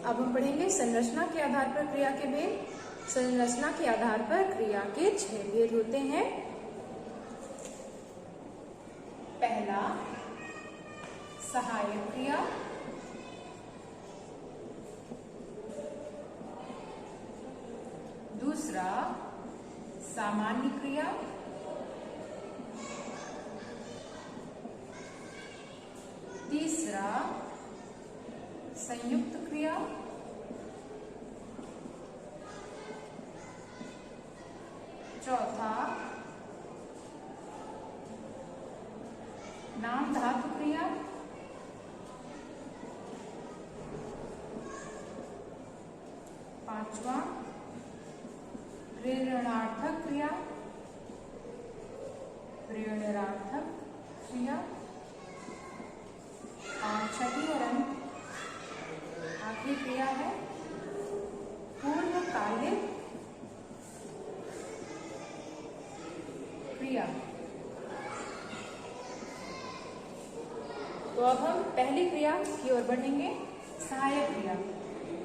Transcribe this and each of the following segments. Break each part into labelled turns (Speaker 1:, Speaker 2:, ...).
Speaker 1: अब हम पढ़ेंगे संरचना के आधार पर क्रिया के भेद। संरचना के आधार पर क्रिया के 6 भेद होते हैं। पहला सहायक क्रिया, दूसरा सामान्य क्रिया, तीसरा संयुक्त क्रिया, चौथा नाम धातु क्रिया, पांचवा प्रेरणार्थक क्रिया, प्रेरणार्थक क्रिया, और छठी और अंत आखिरी क्रिया है पूर्वकालिक क्रिया। तो अब हम पहली क्रिया की ओर बढ़ेंगे, सहायक क्रिया।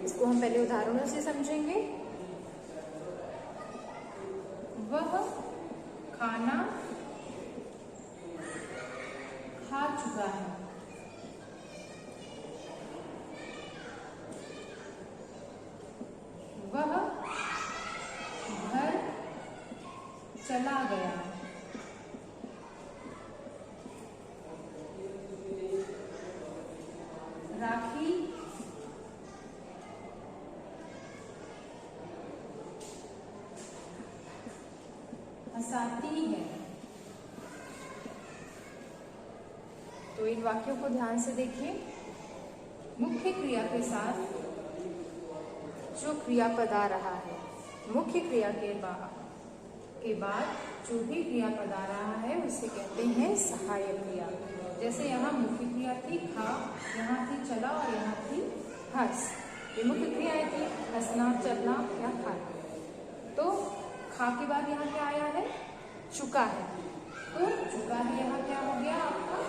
Speaker 1: इसको हम पहले उदाहरणों से समझेंगे। वह खाना खा चुका है। वह घर चला गया। राखी हंसाती है। तो इन वाक्यों को ध्यान से देखिए। मुख्य क्रिया के साथ जो क्रियापद आ रहा है, मुख्य क्रिया के बाद जो भी क्रियापद आ रहा है उसे कहते हैं सहायक क्रिया। जैसे यहाँ मुख्य क्रिया थी खा, यहाँ थी चला और यहाँ थी हंस। ये मुख्य क्रियाएं थी, हंसना, चलना या खाना। तो खा के बाद यहाँ क्या आया है? चुका है। तो चुका है यहाँ क्या हो गया आपका?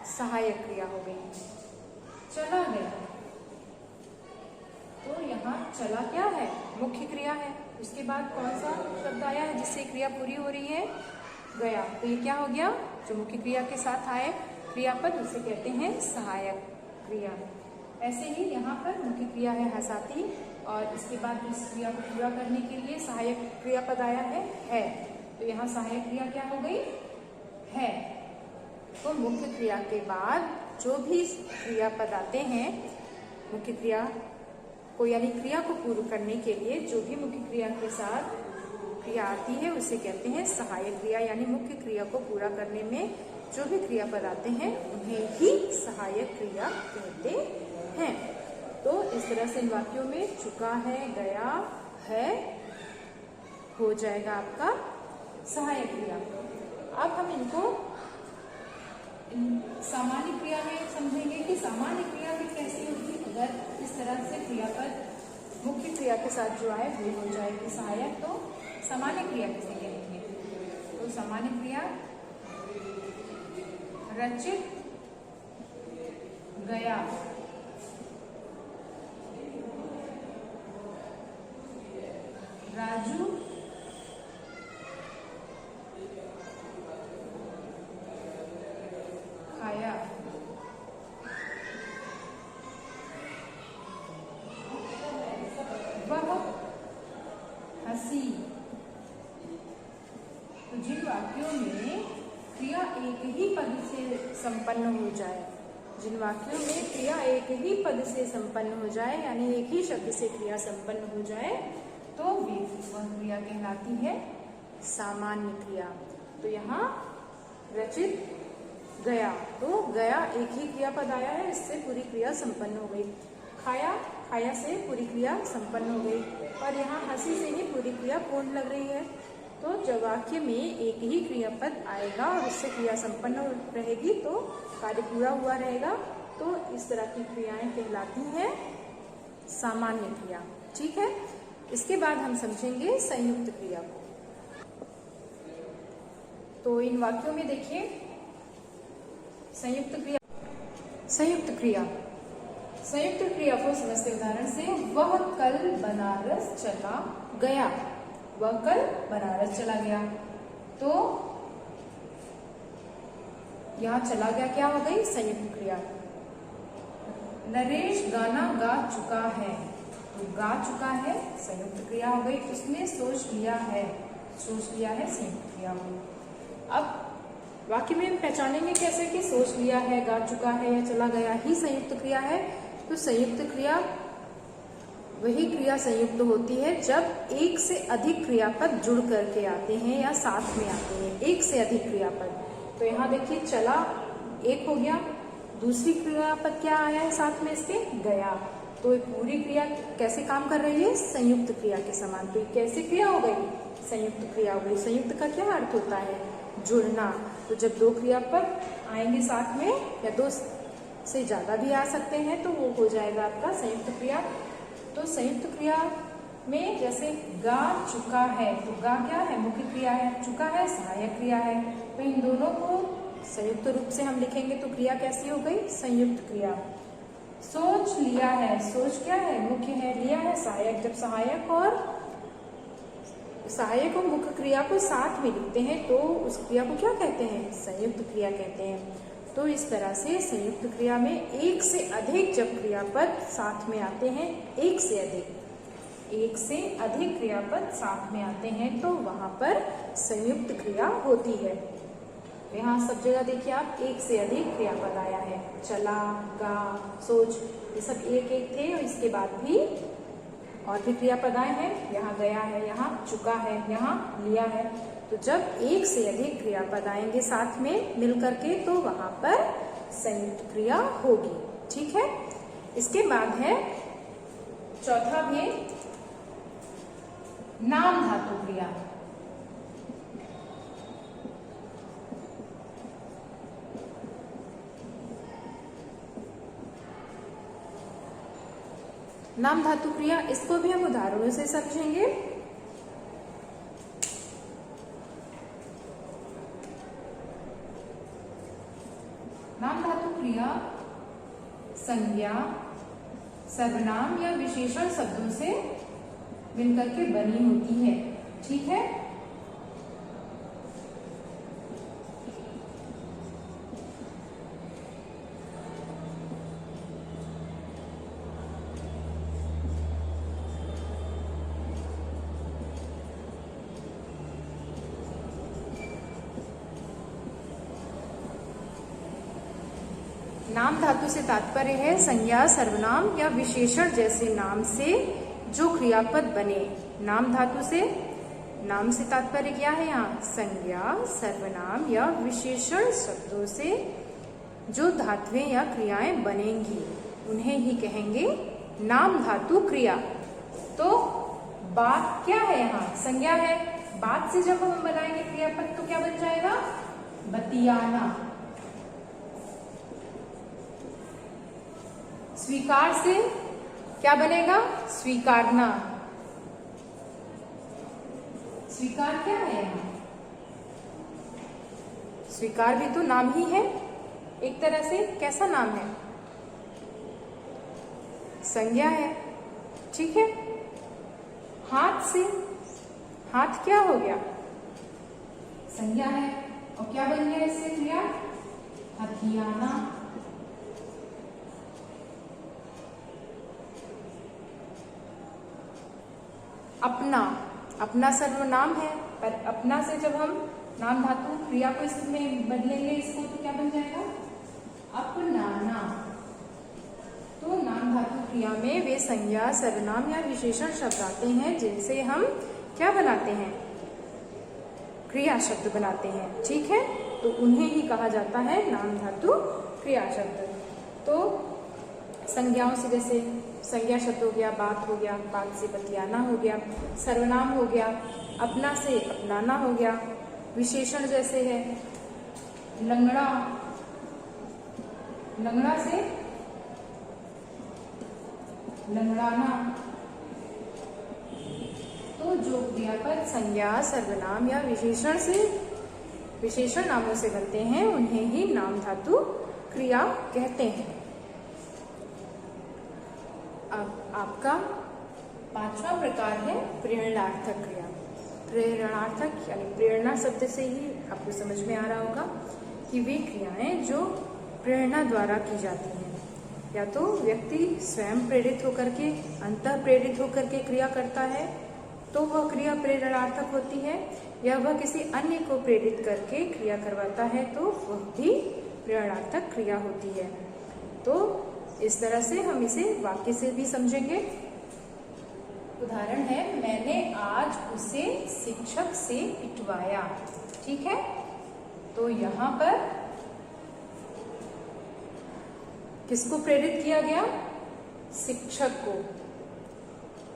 Speaker 1: सहायक क्रिया हो गई। चला गया, तो यहाँ चला क्या है? मुख्य क्रिया है। उसके बाद कौन सा शब्द आया है जिससे क्रिया पूरी हो रही है? गया। तो ये क्या हो गया? जो मुख्य क्रिया के साथ आए क्रियापद उसे कहते हैं सहायक क्रिया। ऐसे ही यहाँ पर मुख्य क्रिया है हंसाती और इसके बाद इस क्रिया को पूरा करने के लिए सहायक क्रियापद आया है। तो यहाँ सहायक क्रिया क्या हो गई? है। तो मुख्य क्रिया के बाद जो भी क्रियापद आते हैं, मुख्य क्रिया को यानी क्रिया को पूर्ण करने के लिए जो भी मुख्य क्रिया के साथ क्रिया आती है उसे कहते हैं सहायक क्रिया। यानी मुख्य क्रिया को पूरा करने में जो भी क्रियापद आते हैं उन्हें ही सहायक क्रिया कहते हैं। तो इस तरह से इन वाक्यों में चुका है, गया है हो जाएगा आपका सहायक क्रिया। अब हम इनको सामान्य क्रिया में समझेंगे कि सामान्य क्रिया भी कैसी होगी अगर इस तरह से क्रियापद मुख्य क्रिया के साथ जो आए वो हो जाएगी सहायक। तो सामान्य क्रिया किसे कहेंगे? तो सामान्य क्रिया रचित गया, राजू खाया, वह हंसी। तो जिन वाक्यों में क्रिया एक ही पद से संपन्न हो जाए, जिन वाक्यों में क्रिया एक ही पद से संपन्न हो जाए यानी एक ही शब्द से क्रिया संपन्न हो जाए तो वह क्रिया कहलाती है सामान्य क्रिया। तो यहाँ रचित गया, तो गया एक ही क्रियापद आया है, इससे पूरी क्रिया संपन्न हो गई। खाया, खाया से पूरी क्रिया संपन्न हो गई। और यहाँ हंसी से ही पूरी क्रिया पूर्ण लग रही है। तो जब वाक्य में एक ही क्रियापद आएगा और उससे क्रिया संपन्न रहेगी तो कार्य पूरा हुआ रहेगा। तो इस तरह की क्रियाएं कहलाती हैं सामान्य क्रिया। ठीक है। इसके बाद हम समझेंगे संयुक्त क्रिया को। तो इन वाक्यों में देखिए संयुक्त क्रिया। संयुक्त क्रिया। संयुक्त क्रिया को समझते उदाहरण से, वह कल बनारस चला गया। वह कल बनारस चला गया। तो यहाँ चला गया क्या हो गई? संयुक्त क्रिया। नरेश गाना गा चुका है। तो गा चुका है संयुक्त क्रिया हो गई। उसने सोच लिया है। सोच लिया है संयुक्त क्रिया हो गई। अब वाक्य में पहचानेंगे कैसे कि सोच लिया है, गा चुका है या चला गया ही संयुक्त क्रिया है। तो संयुक्त क्रिया वही क्रिया संयुक्त होती है जब एक से अधिक क्रियापद जुड़ करके आते हैं या साथ में आते हैं। एक से अधिक क्रियापद। तो यहाँ देखिए चला एक हो गया, दूसरी क्रियापद क्या आया है साथ में इसके? गया। तो ये पूरी क्रिया कैसे काम कर रही है? संयुक्त क्रिया के समान। तो कैसे क्रिया हो गई? संयुक्त क्रिया हो गई। संयुक्त का क्या अर्थ होता है? जुड़ना। तो जब दो क्रियापद आएंगे साथ में या दो से ज्यादा भी आ सकते हैं तो वो हो जाएगा आपका संयुक्त क्रिया। तो संयुक्त क्रिया में जैसे गा चुका है, तो गा क्या है? मुख्य क्रिया है। चुका है सहायक क्रिया है। तो इन दोनों को संयुक्त रूप से हम लिखेंगे तो क्रिया कैसी हो गई? संयुक्त क्रिया। सोच लिया है, सोच क्या है? मुख्य है, लिया है सहायक। जब सहायक और मुख्य क्रिया को साथ में लिखते हैं तो उस क्रिया को क्या कहते हैं? संयुक्त क्रिया कहते हैं। तो इस तरह से संयुक्त क्रिया में एक से अधिक जब क्रियापद साथ में आते हैं, एक से अधिक क्रियापद साथ में आते हैं तो वहां पर संयुक्त क्रिया होती है। यहाँ सब जगह देखिए आप, एक से अधिक क्रियापद आया है। चला, गा, सोच, ये सब एक एक थे और इसके बाद भी और भी क्रियापद आए हैं। यहाँ गया है, यहाँ चुका है, यहाँ लिया है। तो जब एक से अधिक क्रियापद आएंगे साथ में मिल करके तो वहां पर संयुक्त क्रिया होगी। ठीक है। इसके बाद है चौथा भेद, नाम धातु क्रिया। नाम धातु क्रिया, इसको भी हम उदाहरणों से समझेंगे। नाम धातु क्रिया संज्ञा, सर्वनाम या विशेषण शब्दों से मिलकर के बनी होती है। ठीक है। नाम धातु से तात्पर्य है संज्ञा, सर्वनाम या विशेषण जैसे नाम से जो क्रियापद बने। नाम धातु से, नाम से तात्पर्य क्या है? यहाँ संज्ञा, सर्वनाम या विशेषण शब्दों से जो धातुएं या क्रियाएं बनेंगी उन्हें ही कहेंगे नाम धातु क्रिया। तो बात क्या है? यहाँ संज्ञा है। बात से जब हम बनाएंगे क्रियापद तो क्या बन जाएगा? बतियाना। स्वीकार से क्या बनेगा? स्वीकारना। स्वीकार क्या है? स्वीकार भी तो नाम ही है एक तरह से। कैसा नाम है? संज्ञा है। ठीक है। हाथ से, हाथ क्या हो गया? संज्ञा है। और क्या बन गया इससे क्रिया? हथियाना। अपना, अपना सर्वनाम है पर अपना से जब हम नाम धातु क्रिया को इसमें बदलेंगे इसको तो क्या बन जाएगा? अपनाना। तो नाम धातु क्रिया में वे संज्ञा, सर्वनाम या विशेषण शब्द आते हैं जिनसे हम क्या बनाते हैं? क्रिया शब्द बनाते हैं। ठीक है। तो उन्हें ही कहा जाता है नाम धातु क्रिया शब्द। तो संज्ञाओं से जैसे संज्ञा शब्द हो गया, बात हो गया, बात से बतियाना हो गया, सर्वनाम हो गया, अपना से अपनाना हो गया, विशेषण जैसे है लंगड़ा, लंगड़ा से लंगड़ाना। तो जो क्रियापद संज्ञा, सर्वनाम या विशेषण नामों से बनते हैं उन्हें ही नाम धातु क्रिया कहते हैं। अब आपका 5वां प्रकार है प्रेरणार्थक क्रिया। प्रेरणार्थक यानी प्रेरणा शब्द से ही आपको समझ में आ रहा होगा कि वे क्रियाएं जो प्रेरणा द्वारा की जाती हैं। या तो व्यक्ति स्वयं प्रेरित होकर के, अंतः प्रेरित होकर के क्रिया करता है तो वह क्रिया प्रेरणार्थक होती है, या वह किसी अन्य को प्रेरित करके क्रिया करवाता है तो वह भी प्रेरणार्थक क्रिया होती है। तो इस तरह से हम इसे वाक्य से भी समझेंगे। उदाहरण है, मैंने आज उसे शिक्षक से पिटवाया। ठीक है, तो यहाँ पर किसको प्रेरित किया गया? शिक्षक को।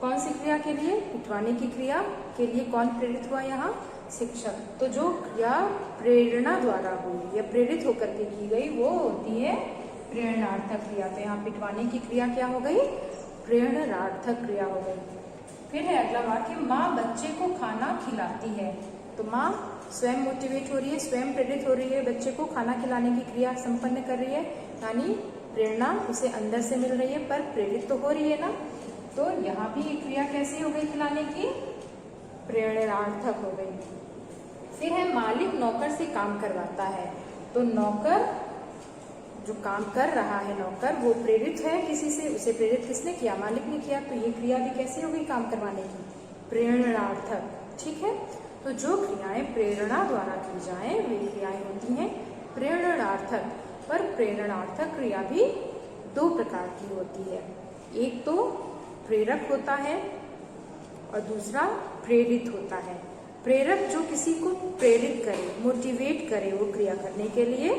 Speaker 1: कौन सी क्रिया के लिए? पिटवाने की क्रिया के लिए कौन प्रेरित हुआ? यहाँ शिक्षक। तो जो क्रिया प्रेरणा द्वारा हुई या प्रेरित होकर के की गई वो होती है प्रेरणार्थक क्रिया। तो यहाँ पिटवाने की क्रिया क्या हो गई? प्रेरणार्थक क्रिया हो गई। फिर है अगला वाक्य, माँ बच्चे को खाना खिलाती है। तो माँ स्वयं मोटिवेट हो रही है, स्वयं प्रेरित हो रही है, बच्चे को खाना खिलाने की क्रिया संपन्न कर रही है, यानी प्रेरणा उसे अंदर से मिल रही है पर प्रेरित तो हो रही है ना। तो यहाँ भी ये क्रिया कैसी हो गई? खिलाने की, प्रेरणार्थक हो गई। फिर है मालिक नौकर से काम करवाता है। तो नौकर जो काम कर रहा है, नौकर वो प्रेरित है किसी से, उसे प्रेरित किसने किया? मालिक ने किया। तो ये क्रिया भी कैसी हो गई काम करवाने की? प्रेरणार्थक। ठीक है, तो जो क्रियाएं प्रेरणा द्वारा की जाए वे क्रियाएं होती हैं प्रेरणार्थक। पर प्रेरणार्थक क्रिया भी 2 प्रकार की होती है। एक तो प्रेरक होता है और दूसरा प्रेरित होता है। प्रेरक जो किसी को प्रेरित करे, मोटिवेट करे वो क्रिया करने के लिए,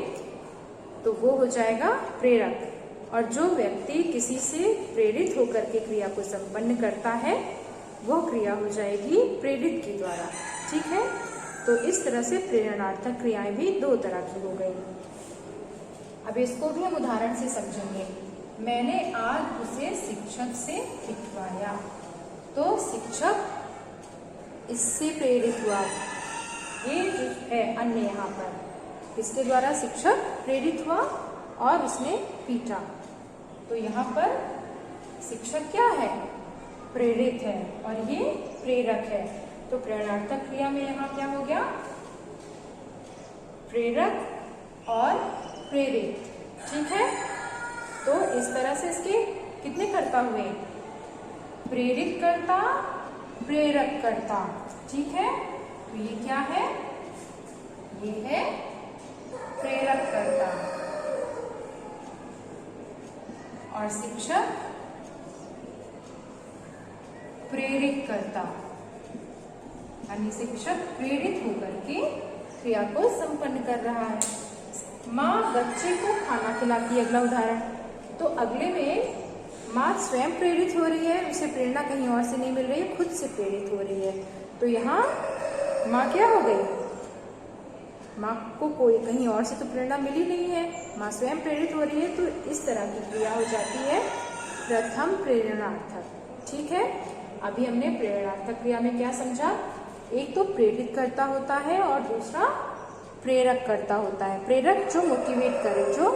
Speaker 1: तो वो हो जाएगा प्रेरक। और जो व्यक्ति किसी से प्रेरित होकर के क्रिया को संपन्न करता है वह क्रिया हो जाएगी प्रेरित के द्वारा। ठीक है, तो इस तरह से प्रेरणार्थक क्रियाएं भी 2 तरह की हो गई। अब इसको भी हम उदाहरण से समझेंगे। मैंने आज उसे शिक्षक से पिटवाया। तो शिक्षक इससे प्रेरित हुआ। ये जो है अन्य यहाँ पर इसके द्वारा शिक्षक प्रेरित हुआ और उसने पीटा। तो यहाँ पर शिक्षक क्या है? प्रेरित है और ये प्रेरक है। तो प्रेरणार्थक क्रिया में यहाँ क्या हो गया? प्रेरक और प्रेरित। ठीक है, तो इस तरह से इसके कितने कर्ता हुए? प्रेरित कर्ता, प्रेरक कर्ता। ठीक है, तो ये क्या है? ये है प्रेरक कर्ता और शिक्षक प्रेरित करता, यानी शिक्षक प्रेरित होकर के क्रिया को संपन्न कर रहा है। माँ बच्चे को खाना खिलाती है। अगला उदाहरण, तो अगले में माँ स्वयं प्रेरित हो रही है, उसे प्रेरणा कहीं और से नहीं मिल रही है, खुद से प्रेरित हो रही है। तो यहाँ माँ क्या हो गई? माँ को कोई कहीं और से तो प्रेरणा मिली नहीं है, माँ स्वयं प्रेरित हो रही है। तो इस तरह की क्रिया हो जाती है प्रथम प्रेरणार्थक। ठीक है, अभी हमने प्रेरणार्थक क्रिया में क्या समझा? एक तो प्रेरित करता होता है और दूसरा प्रेरक करता होता है। प्रेरक जो मोटिवेट करे, जो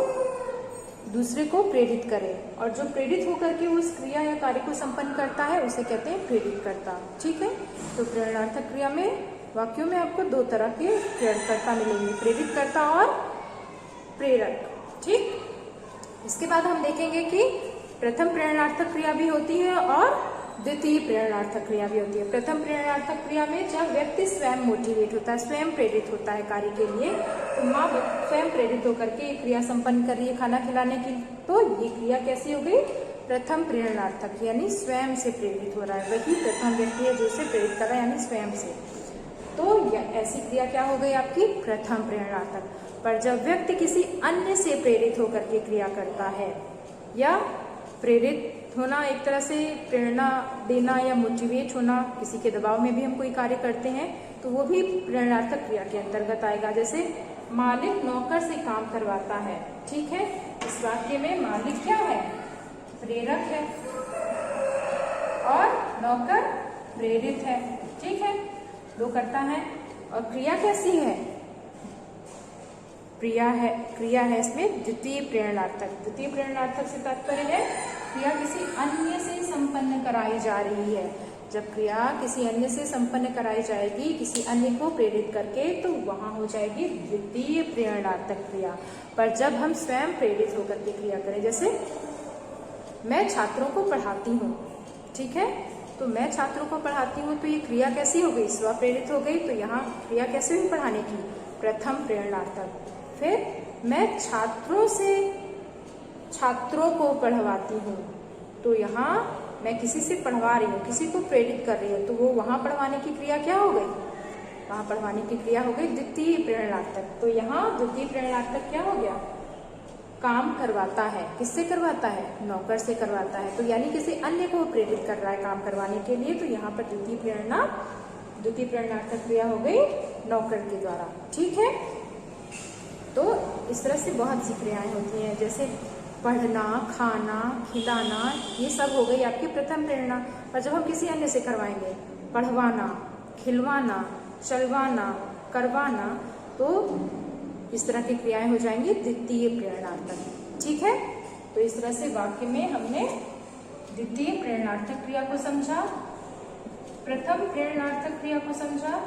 Speaker 1: दूसरे को प्रेरित करे, और जो प्रेरित होकर के उस क्रिया या कार्य को संपन्न करता है उसे कहते हैं प्रेरित करता। ठीक है, तो प्रेरणार्थक क्रिया में वाक्यों में आपको 2 तरह के प्रेरकर्ता मिलेंगे, प्रेरित करता और प्रेरक। ठीक, इसके बाद हम देखेंगे कि प्रथम प्रेरणार्थक क्रिया भी होती है और द्वितीय प्रेरणार्थक क्रिया भी होती है। प्रथम प्रेरणार्थक क्रिया में जब व्यक्ति स्वयं मोटिवेट होता है, स्वयं प्रेरित होता है कार्य के लिए, तो माँ स्वयं प्रेरित होकर के क्रिया संपन्न कर रही है खाना खिलाने की, तो ये क्रिया कैसी हो गई? प्रथम प्रेरणार्थक, यानी स्वयं से प्रेरित हो रहा है, वही प्रथम व्यक्ति है जो उसे प्रेरित कर रहा है, यानी स्वयं से। तो ऐसी क्रिया क्या हो गई आपकी? प्रथम प्रेरणार्थक। पर जब व्यक्ति किसी अन्य से प्रेरित होकर के क्रिया करता है, या प्रेरित होना एक तरह से प्रेरणा देना या मोटिवेट होना, किसी के दबाव में भी हम कोई कार्य करते हैं तो वो भी प्रेरणार्थक क्रिया के अंतर्गत आएगा। जैसे मालिक नौकर से काम करवाता है। ठीक है, इस वाक्य में मालिक क्या है? प्रेरक है और नौकर प्रेरित है। ठीक है, 2 कर्ता है और क्रिया कैसी है? क्रिया है इसमें द्वितीय प्रेरणार्थक। द्वितीय प्रेरणार्थक से तात्पर्य है क्रिया किसी अन्य से संपन्न कराई जा रही है। जब क्रिया किसी अन्य से संपन्न कराई जाएगी, किसी अन्य को प्रेरित करके, तो वहां हो जाएगी द्वितीय प्रेरणार्थक क्रिया। पर जब हम स्वयं प्रेरित होकर के क्रिया करें, जैसे मैं छात्रों को पढ़ाती हूँ, ठीक है, तो मैं छात्रों को पढ़ाती हूँ, तो ये क्रिया कैसी हो गई? स्व प्रेरित हो गई। तो यहाँ क्रिया कैसे हुई पढ़ाने की? प्रथम प्रेरणार्थक। फिर मैं छात्रों से छात्रों को पढ़वाती हूँ, तो यहाँ मैं किसी से पढ़वा रही हूँ, किसी को प्रेरित कर रही हूँ, तो वो वहां पढ़वाने की क्रिया क्या हो गई? वहां पढ़वाने की क्रिया हो गई द्वितीय प्रेरणार्थक। तो यहाँ द्वितीय प्रेरणार्थक क्या हो गया? काम करवाता है। किससे करवाता है? नौकर से करवाता है। तो यानी किसी अन्य को प्रेरित कर रहा है काम करवाने के लिए, तो यहाँ पर द्वितीय प्रेरणार्थक क्रिया हो गई नौकर के द्वारा। ठीक है, तो इस तरह से बहुत सी क्रियाएं होती हैं, जैसे पढ़ना, खाना, खिलाना, ये सब हो गई आपकी प्रथम प्रेरणा। पर जब हम किसी अन्य से करवाएंगे, पढ़वाना, खिलवाना, चलवाना, करवाना, तो इस तरह की क्रियाएं हो जाएंगी द्वितीय प्रेरणार्थक। ठीक है, तो इस तरह से वाक्य में हमने द्वितीय प्रेरणार्थक क्रिया को समझा, प्रथम प्रेरणार्थक क्रिया को समझा,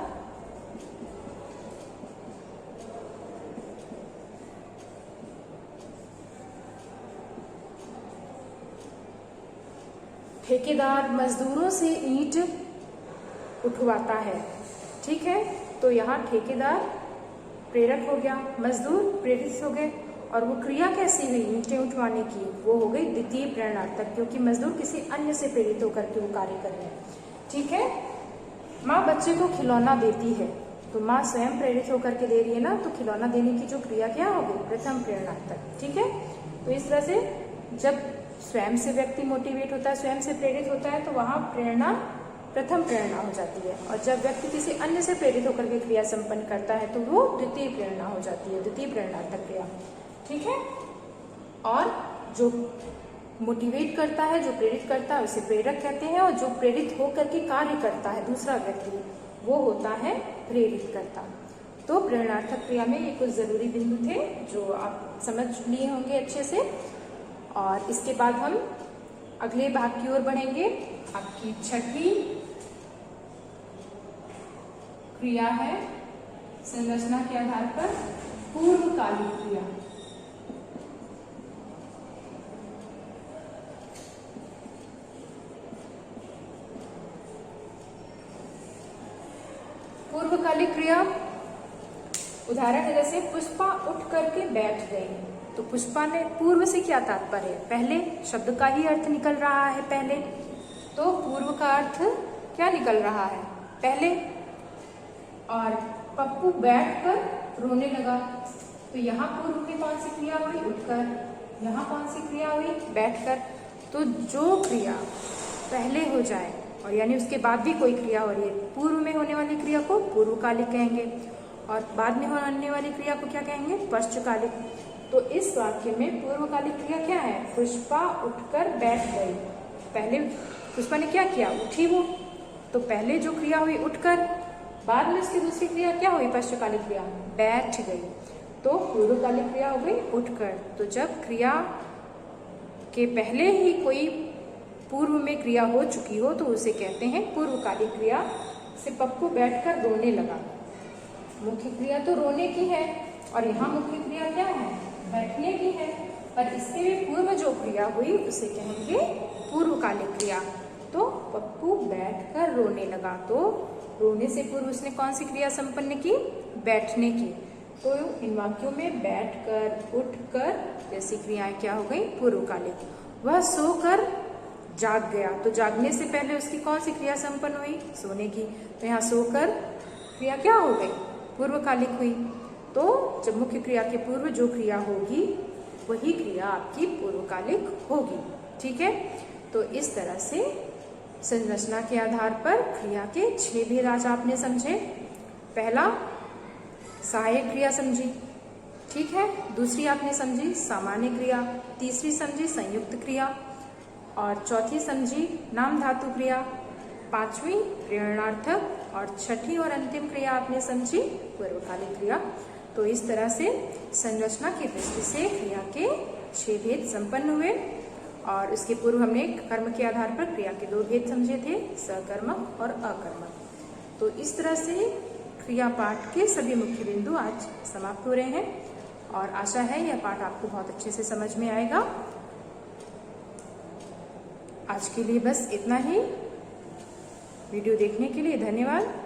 Speaker 1: ठेकेदार मजदूरों से ईंट उठवाता है। ठीक है, तो यहाँ ठेकेदार प्रेरक हो गया, मजदूर प्रेरित हो गए, और वो क्रिया कैसी हुई? ईंटें उठवाने की, वो हो गई द्वितीय प्रेरणार्थक, क्योंकि मजदूर किसी अन्य से प्रेरित होकर के वो कार्य कर रहे हैं। ठीक है, माँ बच्चे को खिलौना देती है, तो माँ स्वयं प्रेरित होकर के दे रही है ना, तो खिलौना देने की जो क्रिया क्या हो गई? प्रथम प्रेरणार्थक। ठीक है, तो इस तरह से जब स्वयं से व्यक्ति मोटिवेट होता है, स्वयं से प्रेरित होता है, तो वहां प्रेरणा प्रथम प्रेरणा हो जाती है। और जब व्यक्ति किसी अन्य से प्रेरित होकर के क्रिया संपन्न करता है, तो वो द्वितीय प्रेरणा हो जाती है, द्वितीय प्रेरणार्थक क्रिया। ठीक है, और जो मोटिवेट करता है, जो प्रेरित करता है, उसे प्रेरक कहते हैं, और जो प्रेरित होकर के कार्य करता है दूसरा व्यक्ति, वो होता है प्रेरित करता। तो प्रेरणार्थक क्रिया में ये कुछ जरूरी बिंदु थे जो आप समझ लिए होंगे अच्छे से। और इसके बाद हम अगले भाग की ओर बढ़ेंगे। आपकी छठी क्रिया है संरचना के आधार पर पूर्वकालिक क्रिया। पूर्वकालिक क्रिया उदाहरण है, जैसे पुष्पा उठ करके बैठ गई। तो पुष्पा ने, पूर्व से क्या तात्पर्य है? पहले शब्द का ही अर्थ निकल रहा है पहले, तो पूर्व का अर्थ क्या निकल रहा है? पहले। और पप्पू बैठकर रोने लगा, तो यहाँ पूर्व में कौन सी क्रिया हुई? उठकर। यहाँ कौन सी क्रिया हुई? बैठकर। तो जो क्रिया पहले हो जाए, और यानी उसके बाद भी कोई क्रिया हो रही है, पूर्व में होने वाली क्रिया को पूर्वकालिक कहेंगे, और बाद में होने वाली क्रिया को क्या कहेंगे? पश्चकालिक। तो इस वाक्य में पूर्वकालिक क्रिया क्या है? पुष्पा उठकर बैठ गई। पहले पुष्पा ने क्या किया? उठी वो, तो पहले जो क्रिया हुई उठकर, बाद में उसकी दूसरी क्रिया क्या हुई? पश्चकालिक क्रिया, बैठ गई। तो पूर्वकालिक क्रिया हो गई उठकर। तो जब क्रिया के पहले ही कोई पूर्व में क्रिया हो चुकी हो, तो उसे कहते हैं पूर्वकालिक क्रिया। से पप्पू बैठकर रोने लगा, मुख्य क्रिया तो रोने की है, और यहाँ मुख्य क्रिया क्या है? बैठने की है। पर इसके भी पूर्व जो क्रिया हुई उसे कहेंगे पूर्वकालिक क्रिया। तो पप्पू बैठकर रोने लगा, तो रोने से पूर्व उसने कौन सी क्रिया संपन्न की? बैठने की। तो इन वाक्यों में बैठकर, उठकर जैसी क्रियाएं क्या हो गई? पूर्वकालिक। वह सोकर जाग गया, तो जागने से पहले उसकी कौन सी क्रिया संपन्न हुई? सोने की। तो यहाँ सोकर क्रिया क्या हो गई? पूर्वकालिक हुई। तो जब मुख्य क्रिया के पूर्व जो क्रिया होगी, वही क्रिया आपकी पूर्वकालिक होगी। ठीक है, तो इस तरह से संरचना के आधार पर क्रिया के 6 भेद आज आपने समझे। पहला सहायक क्रिया समझी, ठीक है, दूसरी आपने समझी सामान्य क्रिया, तीसरी समझी संयुक्त क्रिया, और चौथी समझी नाम धातु क्रिया, पांचवी प्रेरणार्थक, और छठी और अंतिम क्रिया आपने समझी पूर्वकालिक क्रिया। तो इस तरह से संरचना की दृष्टि से क्रिया के 6 भेद संपन्न हुए और इसके पूर्व हमने कर्म के आधार पर क्रिया के 2 भेद समझे थे, सकर्मक और अकर्मक। तो इस तरह से क्रिया पाठ के सभी मुख्य बिंदु आज समाप्त हो रहे हैं और आशा है यह पाठ आपको बहुत अच्छे से समझ में आएगा। आज के लिए बस इतना ही। वीडियो देखने के लिए धन्यवाद।